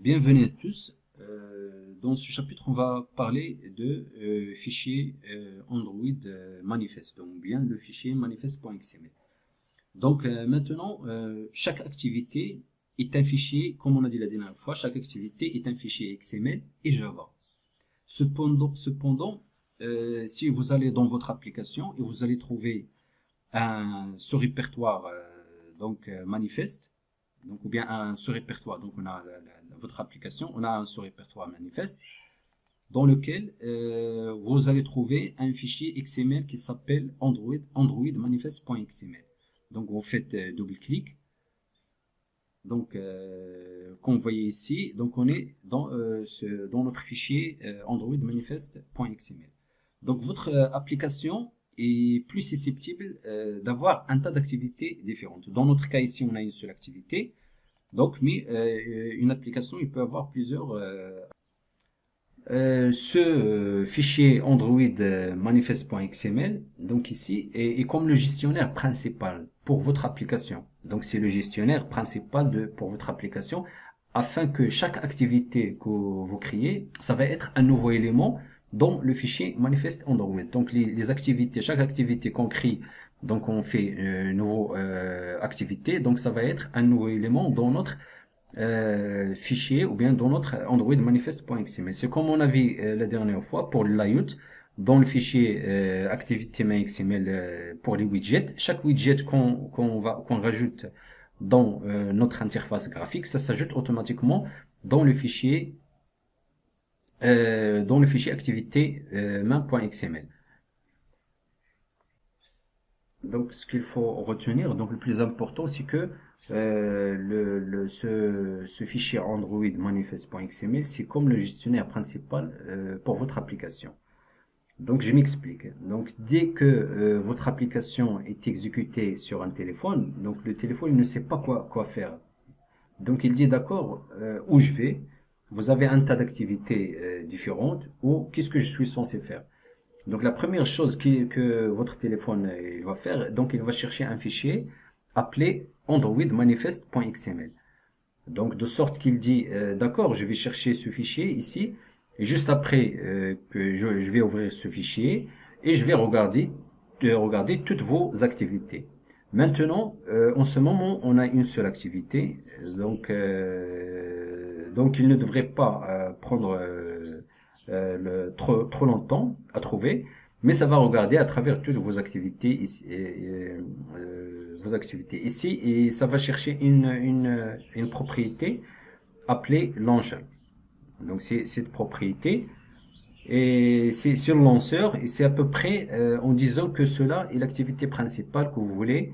Bienvenue à tous. Dans ce chapitre, on va parler de fichier Android manifeste, donc bien le fichier manifeste.xml. Donc maintenant, chaque activité est un fichier, comme on a dit la dernière fois, chaque activité est un fichier XML et Java. Cependant, si vous allez dans votre application et vous allez trouver ce répertoire manifeste, donc, ou bien un sous-répertoire. Donc, on a votre application, on a un sous-répertoire manifeste dans lequel vous allez trouver un fichier XML qui s'appelle Android manifeste.xml. Donc, vous faites double-clic. Donc, comme vous voyez ici, donc on est dans notre fichier Android manifeste.xml. Donc, votre application est plus susceptible d'avoir un tas d'activités différentes. Dans notre cas ici, on a une seule activité. Donc, mais une application, il peut avoir plusieurs. Ce fichier Android manifeste.xml, donc ici, est comme le gestionnaire principal pour votre application. Donc, c'est le gestionnaire principal pour votre application, afin que chaque activité que vous créez, ça va être un nouveau élément dans le fichier manifeste Android. Donc les activités, chaque activité qu'on crée, donc on fait une nouvelle activité, donc ça va être un nouveau élément dans notre fichier ou bien dans notre Android manifeste.xml. C'est comme on a vu la dernière fois pour le layout, dans le fichier activité.xml pour les widgets. Chaque widget qu'on rajoute dans notre interface graphique, ça s'ajoute automatiquement dans le fichier activité main.xml. Donc, ce qu'il faut retenir, donc le plus important, c'est que ce fichier Android manifeste.xml, c'est comme le gestionnaire principal pour votre application. Donc, je m'explique. Donc, dès que votre application est exécutée sur un téléphone, donc le téléphone ne sait pas quoi faire. Donc, il dit d'accord, où je vais. Vous avez un tas d'activités différentes, ou qu'est-ce que je suis censé faire? Donc la première chose que votre téléphone il va faire, donc il va chercher un fichier appelé Android manifeste.xml. Donc de sorte qu'il dit d'accord, je vais chercher ce fichier ici, et juste après que je vais ouvrir ce fichier et je vais regarder toutes vos activités. Maintenant, en ce moment, on a une seule activité, donc il ne devrait pas prendre trop longtemps à trouver, mais ça va regarder à travers toutes vos activités ici, et ça va chercher une propriété appelée launcher. Donc c'est cette propriété et c'est sur le lanceur et c'est à peu près en disant que cela est l'activité principale que vous voulez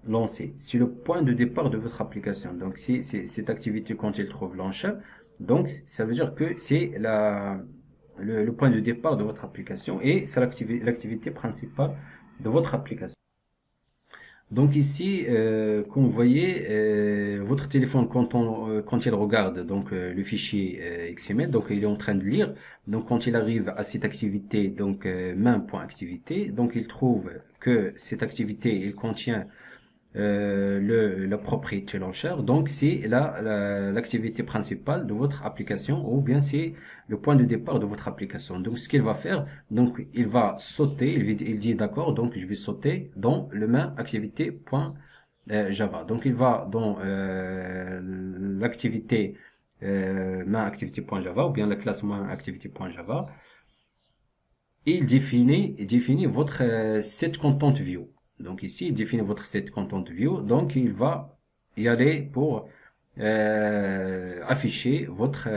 lancer. C'est le point de départ de votre application. Donc c'est cette activité quand il trouve launcher. Donc ça veut dire que c'est le point de départ de votre application et c'est l'activité principale de votre application. Donc ici, comme vous voyez, votre téléphone quand il regarde donc le fichier XML, donc il est en train de lire. Donc quand il arrive à cette activité, donc main.activité, donc il trouve que cette activité il contient la propriété launcher. Donc c'est l'activité principale de votre application ou bien c'est le point de départ de votre application. Donc ce qu'il va faire, donc il va sauter, il dit d'accord, donc je vais sauter dans le main activité.java. Donc il va dans l'activité main activité.java ou bien la classe main activité.java et il définit votre set content view. Donc ici, il définit votre set content view. Donc il va y aller pour afficher votre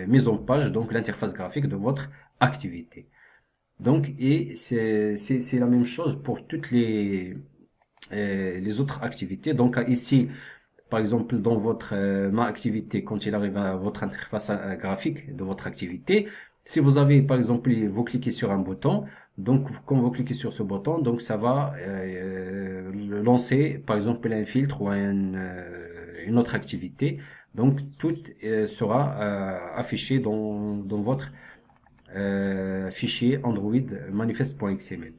mise en page, donc l'interface graphique de votre activité. Donc et c'est la même chose pour toutes les autres activités. Donc ici, par exemple, dans votre ma activité, quand il arrive à votre interface graphique de votre activité, si vous avez, par exemple, vous cliquez sur un bouton, donc quand vous cliquez sur ce bouton, donc ça va lancer, par exemple, un filtre ou une autre activité. Donc tout sera affiché dans votre fichier Android manifeste.xml.